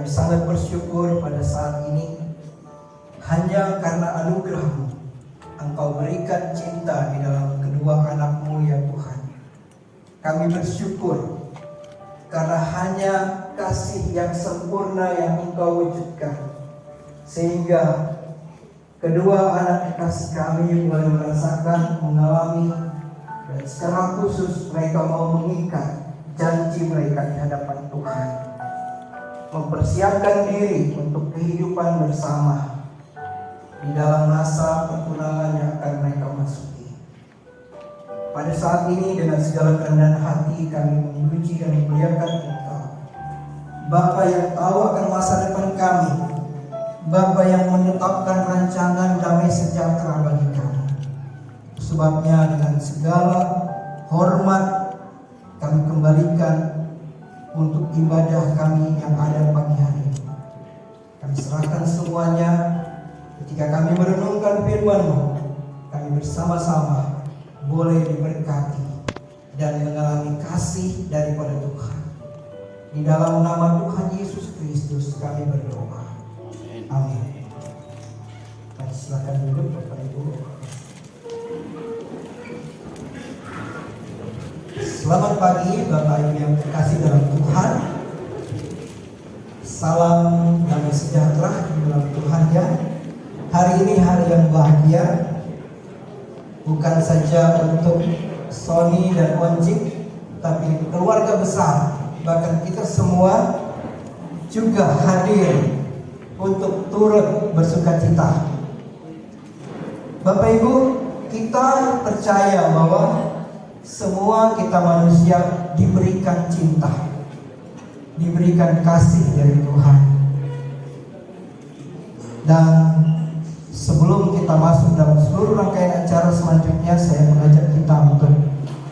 Kami sangat bersyukur pada saat ini hanya karena anugerah-Mu Engkau berikan cinta di dalam kedua anak-Mu ya Tuhan. Kami bersyukur karena hanya kasih yang sempurna yang Engkau wujudkan, sehingga kedua anak kasih kami boleh merasakan, mengalami, dan secara khusus mereka mau mengikat janji mereka di hadapan Tuhan, mempersiapkan diri untuk kehidupan bersama di dalam masa pertunangan yang akan mereka masuki. Pada saat ini dengan segala kerendahan hati kami memuji dan memuliakan Engkau, Bapa yang tahu akan masa depan kami, Bapa yang menetapkan rancangan damai sejahtera bagi kami. Sebabnya dengan segala hormat kami kembalikan untuk ibadah kami yang ada pagi hari ini. Kami serahkan semuanya. Ketika kami merenungkan firman-Mu, kami bersama-sama boleh diberkati dan mengalami kasih daripada Tuhan. Di dalam nama Tuhan Yesus Kristus kami berdoa. Amin. Mari silakan duduk Bapak Ibu. Selamat pagi Bapak Ibu yang terkasih dalam Tuhan. Salam damai sejahtera di dalam Tuhan ya. Hari ini hari yang bahagia, bukan saja untuk Sony dan Onjik, tapi keluarga besar, bahkan kita semua juga hadir untuk turut bersukacita. Bapak Ibu, kita percaya bahwa semua kita manusia diberikan cinta, diberikan kasih dari Tuhan. Dan sebelum kita masuk dalam seluruh rangkaian acara selanjutnya, saya mengajak kita untuk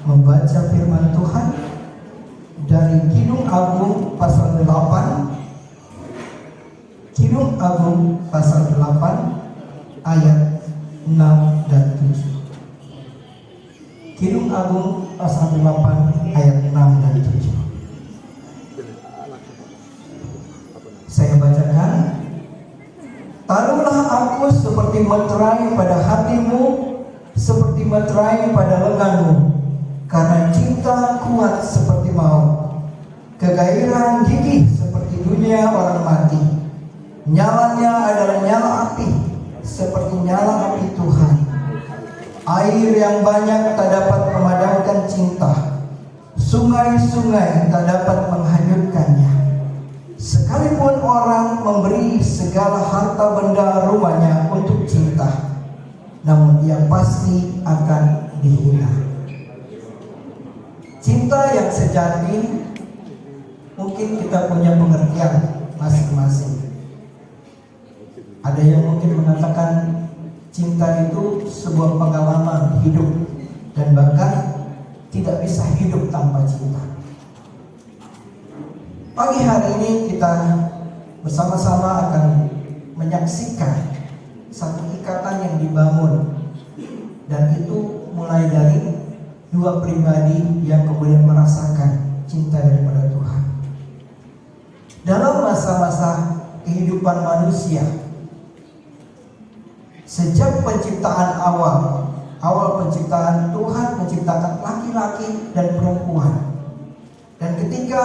membaca firman Tuhan dari Kidung Agung pasal 8. Kidung Agung pasal 8 ayat 6 dan 7. Kidung Agung pasal 8 ayat 6 dan 7. Saya bacakan. Taruhlah aku seperti meterai pada hatimu, seperti meterai pada lenganmu, karena cinta kuat seperti maut, kegairahan gigih seperti dunia orang mati. Nyalanya adalah nyala api, seperti nyala api Tuhan. Air yang banyak tak dapat memadamkan cinta, sungai-sungai tak dapat menghanyutkannya. Sekalipun orang memberi segala harta benda rumahnya untuk cinta, namun ia pasti akan dihina. Cinta yang sejati mungkin kita punya pengertian masing-masing. Ada yang mungkin mengatakan cinta itu sebuah pengalaman hidup dan bahkan tidak bisa hidup tanpa cinta. Pagi hari ini kita bersama-sama akan menyaksikan satu ikatan yang dibangun, dan itu mulai dari dua pribadi yang kemudian merasakan cinta daripada Tuhan. Dalam masa-masa kehidupan manusia, sejak penciptaan awal penciptaan Tuhan menciptakan laki-laki dan perempuan. Dan ketika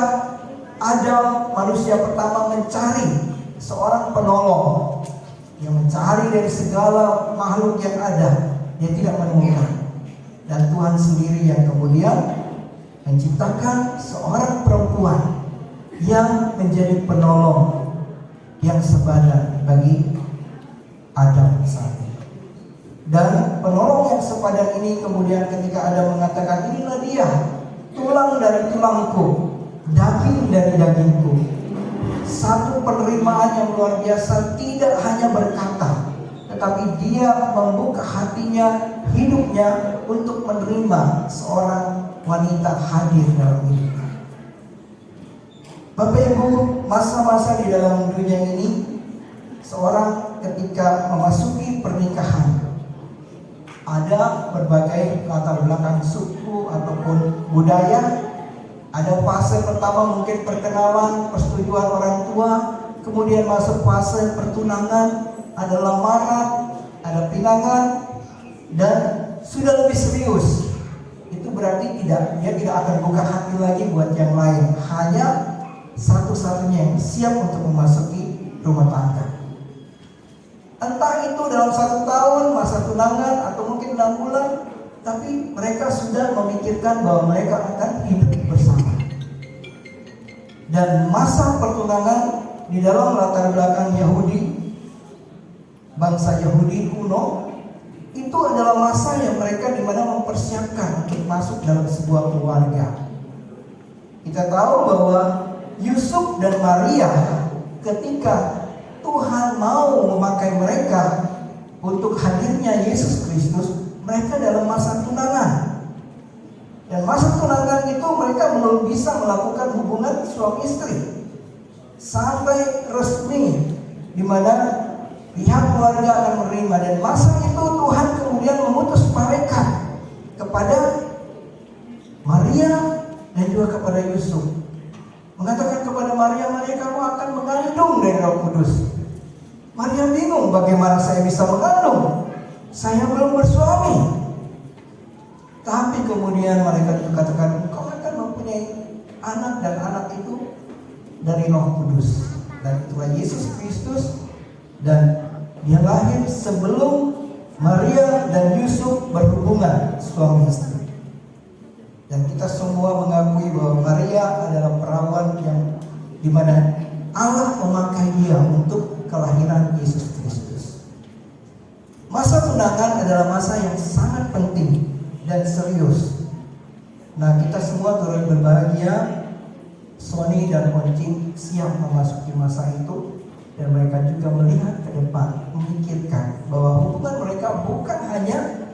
Adam, manusia pertama, mencari seorang penolong yang mencari dari segala makhluk yang ada, dia tidak menemukan. Dan Tuhan sendiri yang kemudian menciptakan seorang perempuan yang menjadi penolong yang sepadan bagi Adam saat ini. Dan penolong yang sepadan ini kemudian ketika Adam mengatakan, inilah dia, tulang dari tulangku, daging dari dagingku. Satu penerimaan yang luar biasa, tidak hanya berkata, tetapi dia membuka hatinya, hidupnya untuk menerima seorang wanita hadir dalam hidupnya. Bapak Ibu, masa-masa di dalam dunia ini, seorang ketika memasuki pernikahan, ada berbagai latar belakang suku ataupun budaya. Ada fase pertama mungkin perkenalan, persetujuan orang tua, kemudian masuk fase pertunangan, ada lamaran, ada pinangan, dan sudah lebih serius. Itu berarti dia tidak akan buka hati lagi buat yang lain. Hanya satu-satunya yang siap untuk memasuki rumah tangga. Entah itu dalam 1 tahun masa tunangan atau mungkin 6 bulan, tapi mereka sudah memikirkan bahwa mereka akan hidup bersama. Dan masa pertunangan di dalam latar belakang Yahudi, bangsa Yahudi kuno, itu adalah masa yang mereka dimana mempersiapkan untuk masuk dalam sebuah keluarga. Kita tahu bahwa Yusuf dan Maria ketika Tuhan mau memakai mereka untuk hadirnya Yesus Kristus, mereka dalam masa tunangan. Dan masa tunangan itu mereka belum bisa melakukan hubungan suami istri sampai resmi, di mana pihak keluarga akan menerima. Dan masa itu Tuhan kemudian memutus mereka kepada Maria dan juga kepada Yusuf, mengatakan kepada Maria, Maria kamu akan mengandung dari Roh Kudus. Maria bingung, bagaimana saya bisa mengandung? Saya belum bersuami. Tapi kemudian malaikat itu katakan, engkau akan mempunyai anak, dan anak itu dari Roh Kudus. Dan itulah Yesus Kristus. Dan dia lahir sebelum Maria dan Yusuf berhubungan suami istri. Dan kita semua mengakui bahwa Maria adalah perawan yang dimana Allah memakai dia untuk kelahiran Yesus Kristus. Masa tunangan adalah masa yang sangat penting dan serius. Nah, kita semua turut berbahagia, Sony dan Poncing siap memasuki masa itu. Dan mereka juga melihat ke depan, memikirkan bahwa hubungan mereka bukan hanya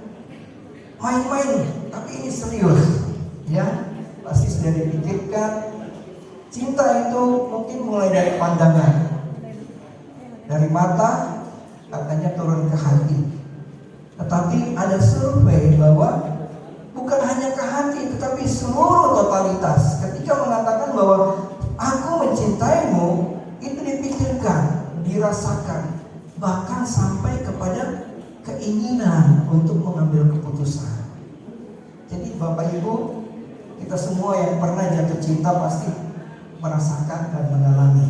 main-main, tapi ini serius. Ya, pasti sudah dipikirkan. Cinta itu mungkin mulai dari pandangan, dari mata, katanya turun ke hati. Tetapi ada survei bahwa bukan hanya ke hati, tetapi seluruh totalitas. Ketika mengatakan bahwa aku mencintaimu, itu dipikirkan, dirasakan, bahkan sampai kepada keinginan untuk mengambil keputusan. Jadi Bapak Ibu, kita semua yang pernah jatuh cinta pasti merasakan dan mengalami.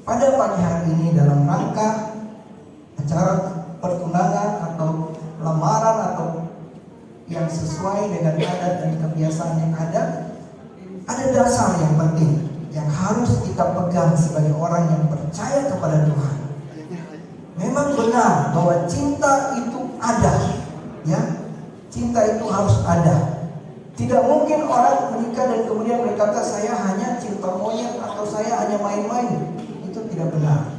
Pada pagi hari ini dalam rangka acara pertunangan atau lamaran atau yang sesuai dengan adat dan kebiasaan yang ada dasar yang penting yang harus kita pegang sebagai orang yang percaya kepada Tuhan. Memang benar bahwa cinta itu ada, ya, cinta itu harus ada. Tidak mungkin orang menikah dan kemudian berkata saya hanya cinta monyet atau saya hanya main-main. Itu tidak benar.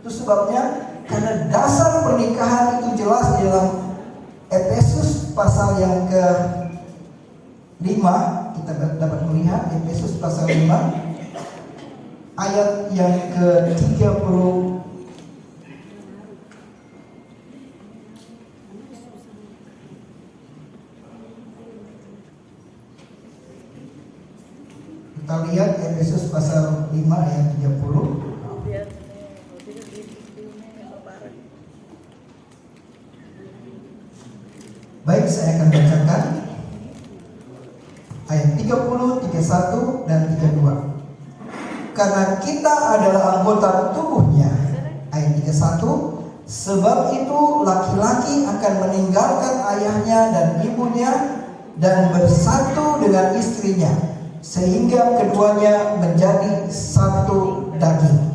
Itu sebabnya karena dasar pernikahan itu jelas di dalam Efesus pasal yang ke-5. Kita dapat melihat Efesus pasal 5 ayat yang ke-30. Kita lihat Efesus pasal 5 ayat 30. Baik, saya akan bacakan ayat 30, 31 dan 32. Karena kita adalah anggota tubuhnya. Ayat 31. Sebab itu laki-laki akan meninggalkan ayahnya dan ibunya dan bersatu dengan istrinya, sehingga keduanya menjadi satu daging.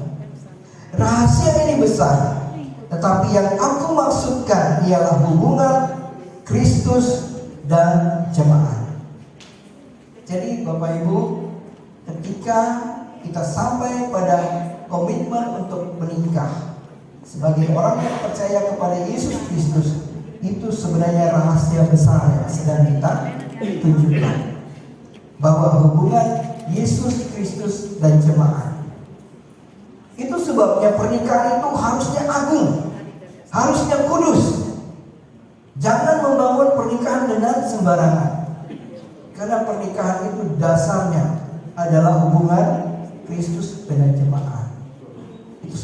Rahasia ini besar, tetapi yang aku maksudkan ialah hubungan Kristus dan jemaat. Jadi Bapak Ibu, ketika kita sampai pada komitmen untuk menikah sebagai orang yang percaya kepada Yesus Kristus, itu sebenarnya rahasia besar yang sedang kita tunjukkan, bahwa hubungan Yesus Kristus dan jemaat. Itu sebabnya pernikahan itu harusnya agung, harusnya kudus. Jangan membangun pernikahan dengan sembarangan. Karena pernikahan itu dasarnya adalah hubungan Kristus dengan jemaat.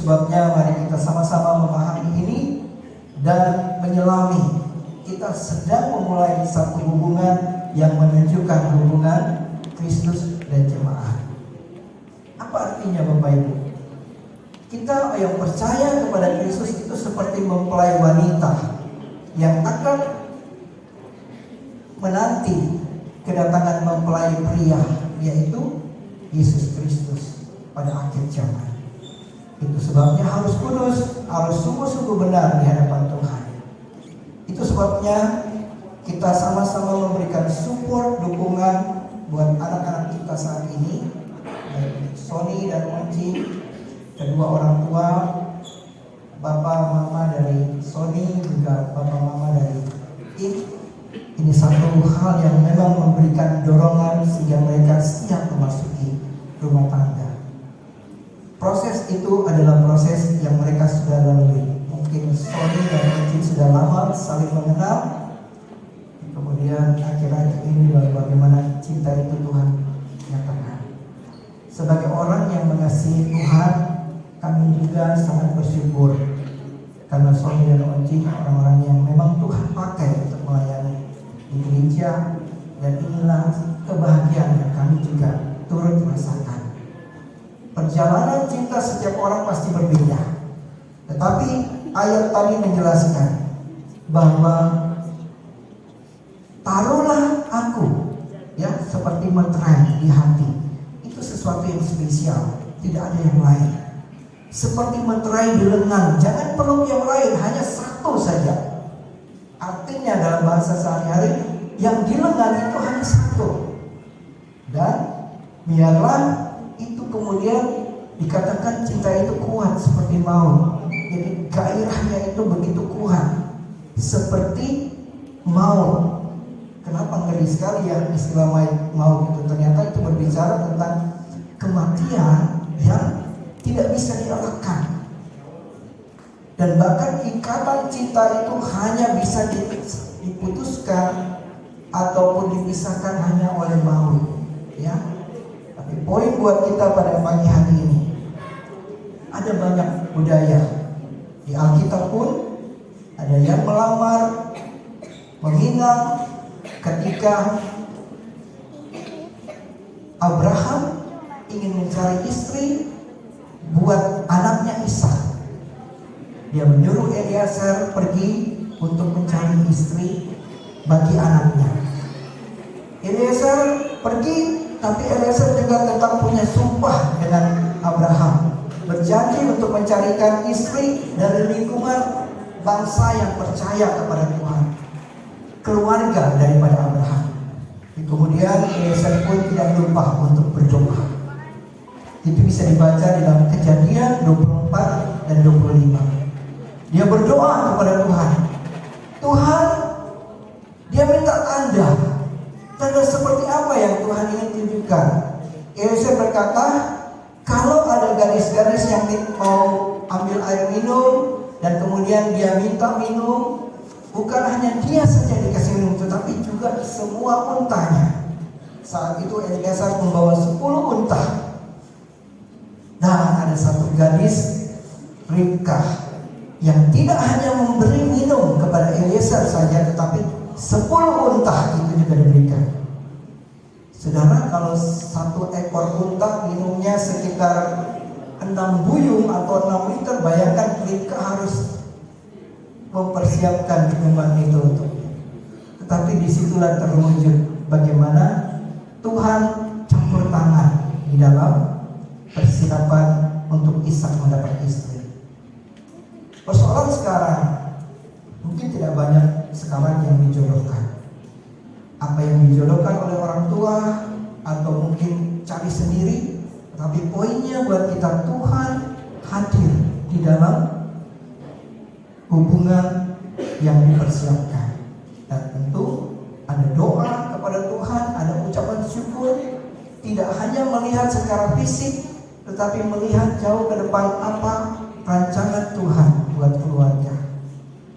sebabnya mari kita sama-sama memahami ini dan menyelami. Kita sedang memulai satu hubungan yang menunjukkan hubungan Kristus dan jemaat. Apa artinya Bapak Ibu? Kita yang percaya kepada Kristus itu seperti mempelai wanita yang akan menanti kedatangan mempelai pria, yaitu Yesus Kristus pada akhir zaman. Itu sebabnya harus kudus, harus sungguh-sungguh benar di hadapan Tuhan. Itu sebabnya kita sama-sama memberikan support, dukungan buat anak-anak kita saat ini, baik Sony dan Onci, kedua orang tua, bapak mama dari Sony juga bapak mama dari Ik. Ini satu hal yang memang memberikan dorongan sehingga mereka siap memasuki rumah tangga. Proses itu adalah proses yang mereka sudah lalui. Mungkin Sony dan Onci sudah lama saling mengenal. Kemudian akhir-akhir ini bagaimana cinta itu Tuhan nyatakan. Sebagai orang yang mengasihi Tuhan, kami juga sangat bersyukur karena Sony dan Onci orang-orang yang memang Tuhan pakai untuk melayani di gereja, dan inilah kebahagiaan yang kami juga turut merasakan. Perjalanan cinta setiap orang pasti berbeda, tetapi ayat tadi menjelaskan bahwa taruhlah aku ya seperti meterai di hati. Itu sesuatu yang spesial, tidak ada yang lain. Seperti meterai di lengan, jangan peluk yang lain, hanya satu saja. Artinya dalam bahasa sehari-hari, yang di lengan itu hanya satu. Dan biarlah itu kemudian dikatakan cinta itu kuat seperti maut. Jadi gairahnya itu begitu kuat seperti maut. Kenapa ngeri sekali ya istilah maut itu? Ternyata itu berbicara tentang kematian yang tidak bisa dielakkan. Dan bahkan ikatan cinta itu hanya bisa diputuskan ataupun dipisahkan hanya oleh maut, ya. Tapi poin buat kita pada pagi hari ini, ada banyak budaya di Alkitab pun ada yang melamar, meminang. Ketika Abraham ingin mencari istri buat anaknya Ishak, dia menyuruh Eliezer pergi untuk mencari istri bagi anaknya. Eliezer pergi, tapi Eliezer juga tetap punya sumpah dengan Abraham, berjanji untuk mencarikan istri dari lingkungan bangsa yang percaya kepada Tuhan, keluarga daripada Abraham. Kemudian Eliezer pun tidak lupa untuk berdoa. Itu bisa dibaca dalam Kejadian 24 dan 25. Dia berdoa kepada Tuhan. Tuhan, dia minta tanda seperti apa yang Tuhan ingin tunjukkan. Eliezer berkata, kalau ada gadis-gadis yang mau ambil air minum dan kemudian dia minta minum, bukan hanya dia saja dikasih minum, tetapi juga semua untanya. Saat itu Eliezer membawa 10 unta. Dan ada satu gadis, Ribkah, yang tidak hanya memberi minum kepada Eliezer saja, tetapi 10 unta itu juga diberikan. Saudara, kalau 1 ekor unta minumnya sekitar 6 buyung atau 6 liter, bayangkan Ribkah harus mempersiapkan minuman itu untuknya. Tetapi disitulah terwujud bagaimana Tuhan campur tangan di dalam persiapan untuk Ishak mendapat istri. Persoalan sekarang, mungkin tidak banyak sekarang yang dijodohkan. Apa yang dijodohkan oleh orang tua atau mungkin cari sendiri. Tapi poinnya buat kita, Tuhan hadir di dalam hubungan yang dipersiapkan. Dan tentu ada doa kepada Tuhan, ada ucapan syukur. Tidak hanya melihat secara fisik, tetapi melihat jauh ke depan apa rancangan Tuhan buat keluarga,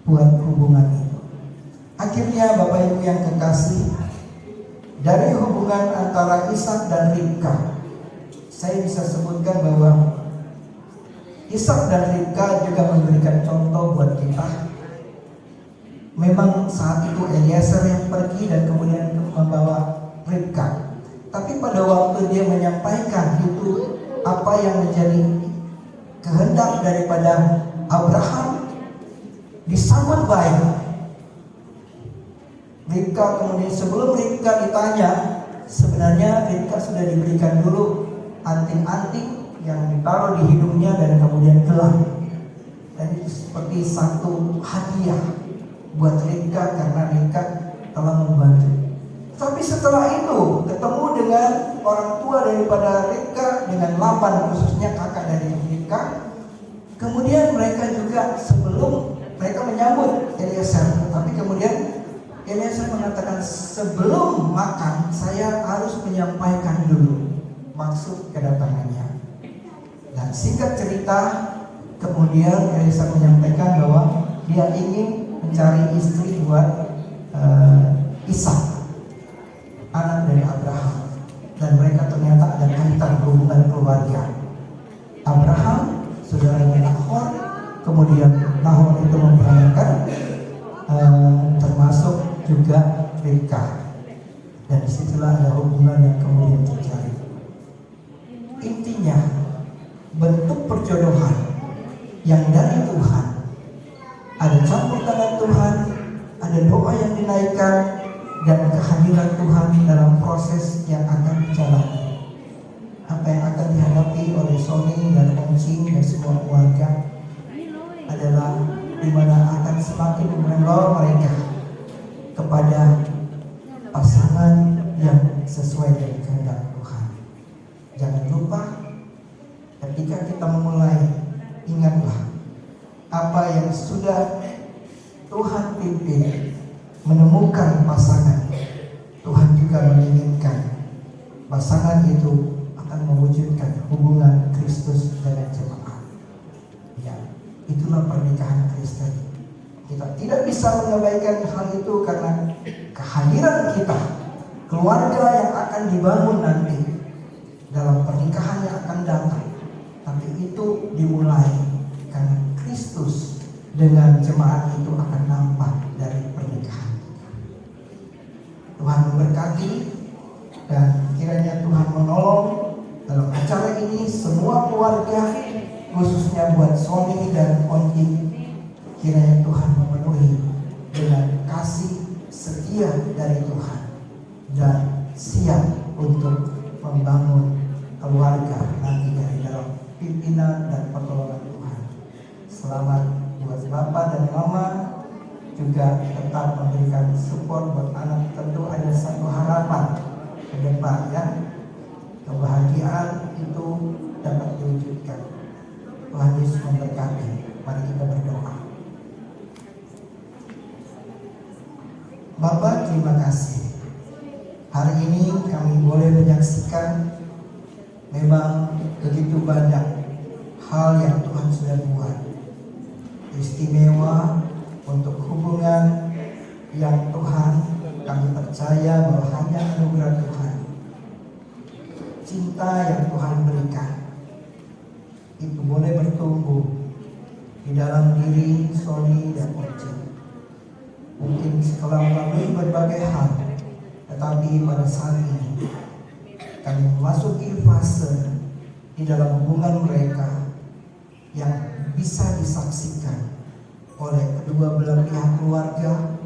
buat hubungan itu. Akhirnya Bapak Ibu yang kekasih, dari hubungan antara Ishak dan Ribkah, saya bisa sebutkan bahwa Ishak dan Ribka juga memberikan contoh buat kita. Memang saat itu Eliezer yang pergi dan kemudian membawa Ribka. Tapi pada waktu dia menyampaikan itu apa yang menjadi kehendak daripada Abraham, disambut baik. Ribka kemudian, sebelum Ribka ditanya, sebenarnya Ribka sudah diberikan dulu anting-anting yang ditaruh di hidungnya dan kemudian gelang. Dan itu seperti satu hadiah buat Ribka karena Ribka telah membantu. Tapi setelah itu ketemu dengan orang tua daripada Ribka, dengan Laban, khususnya kakak dari Ribka. Kemudian mereka juga sebelum mereka menyambut Eliezer, tapi kemudian Eliezer mengatakan, sebelum makan saya harus menyampaikan dulu maksud kedatangannya. Dan singkat cerita, kemudian Eliezer menyampaikan bahwa dia ingin mencari istri buat Ishak, anak dari Abraham. Dan mereka ternyata ada kaitan hubungan keluarga. Abraham, saudaranya Nahor, kemudian Nahor itu memperanakan termasuk juga Ribka. Dan disitulah ada hubungan yang kemudian terjadi. Intinya, bentuk perjodohan yang dari Tuhan, ada campur tangan Tuhan, ada doa yang dinaikkan, dan kehadiran Tuhan dalam proses yang akan dijalani. Apa yang akan dihadapi oleh Sony dan Om Cing dan semua keluarga adalah di mana akan semakin membawa mereka kepada pasangan yang sesuai dengan kehendak Tuhan. Jangan lupa, ketika kita memulai, ingatlah apa yang sudah Tuhan pimpin. Menemukan pasangan, Tuhan juga menginginkan pasangan itu akan mewujudkan hubungan Kristus dengan jemaat. Ya, itulah pernikahan Kristen. Kita tidak bisa mengabaikan hal itu karena kehadiran kita, keluarga yang akan dibangun nanti dalam pernikahan yang akan datang. Tapi itu dimulai karena Kristus dengan jemaat itu akan nampak dari pernikahan. Tuhan memberkati, dan kiranya Tuhan menolong dalam acara ini semua keluarga, khususnya buat Sony dan Onti. Kiranya Tuhan memenuhi dengan kasih setia dari Tuhan dan siap untuk membangun keluarga nanti dari dalam pimpinan dan pertolongan Tuhan. Selamat buat Bapak dan Mama, juga tetap memberikan support buat anak. Tentu ada satu harapan ke depan, ya, kebahagiaan itu dapat diwujudkan. Tuhan Yesus memberkati. Mari kita berdoa. Bapak, terima kasih. Hari ini kami boleh menyaksikan memang begitu banyak hal yang Tuhan sudah buat. Istimewa untuk hubungan yang Tuhan, kami percaya bahwa hanya anugerah Tuhan. Cinta yang Tuhan berikan itu boleh bertumbuh di dalam diri Sony dan Oce. Mungkin setelah melalui berbagai hal, tetapi pada saat ini kami memasuki fase di dalam hubungan mereka yang bisa disaksikan oleh kedua belah pihak keluarga,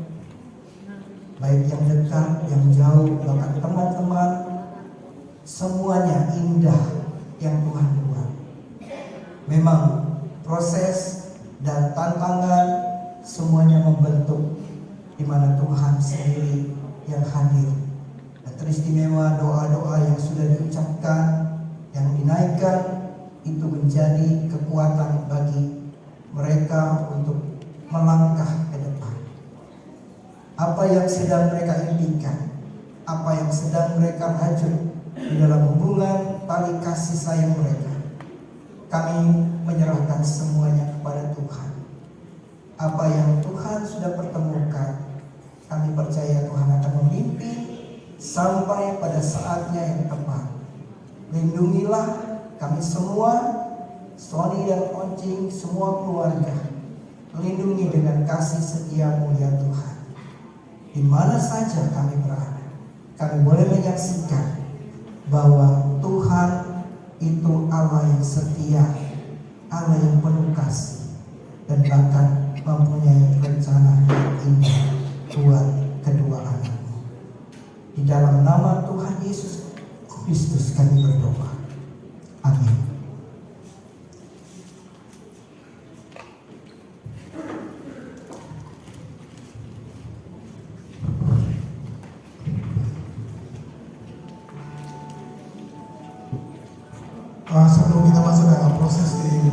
baik yang dekat, yang jauh, bahkan teman-teman. Semuanya indah yang Tuhan buat. Memang proses dan tantangan semuanya membentuk, di mana Tuhan sendiri yang hadir. Dan teristimewa doa-doa yang sudah diucapkan, yang dinaikkan, itu menjadi kekuatan bagi mereka untuk melangkah ke depan. Apa yang sedang mereka impikan, apa yang sedang mereka rajut di dalam hubungan tali kasih sayang mereka, kami menyerahkan semuanya kepada Tuhan. Apa yang Tuhan sudah pertemukan, kami percaya Tuhan akan memimpin sampai pada saatnya yang tepat. Lindungilah kami semua Sony dan Oncing, semua keluarga, lindungi dengan kasih setia-Mu ya Tuhan. Di mana saja kami berada, kami boleh menyaksikan bahwa Tuhan itu Allah yang setia, Allah yang penuh kasih, dan bahkan mempunyai rencana yang indah buat kedua anakmu. Di dalam nama Tuhan Yesus Kristus kami berdoa. Amin. Sebelum kita masuk dalam proses di